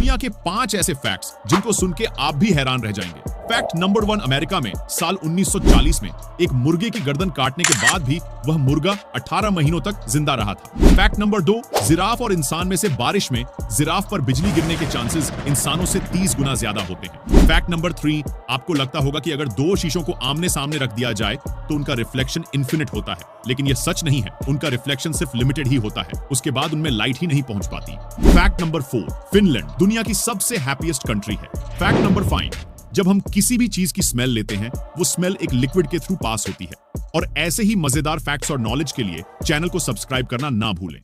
दुनिया के 5 ऐसे फैक्ट्स जिनको सुन के आप भी हैरान रह जाएंगे। फैक्ट नंबर 1, अमेरिका में साल 1940 में एक मुर्गे की गर्दन काटने के बाद भी वह मुर्गा 18 महीनों तक जिंदा रहा था। फैक्ट नंबर 2, जिराफ और इंसान में से बारिश में जिराफ पर बिजली गिरने के चांसेस इंसानों से 30 गुना ज्यादा होते हैं। फैक्ट नंबर 3, आपको लगता होगा कि अगर 2 शीशों को आमने सामने रख दिया जाए तो उनका रिफ्लेक्शन इन्फिनिट होता है, लेकिन यह सच नहीं है। उनका रिफ्लेक्शन सिर्फ लिमिटेड ही होता है, उसके बाद उनमें लाइट ही नहीं पहुंच पाती। फैक्ट नंबर 4, फिनलैंड दुनिया की सबसे हैप्पीएस्ट कंट्री है। फैक्ट नंबर 5, जब हम किसी भी चीज की स्मेल लेते हैं वो स्मेल एक लिक्विड के थ्रू पास होती है। और ऐसे ही मजेदार फैक्ट्स और नॉलेज के लिए चैनल को सब्सक्राइब करना ना भूलें।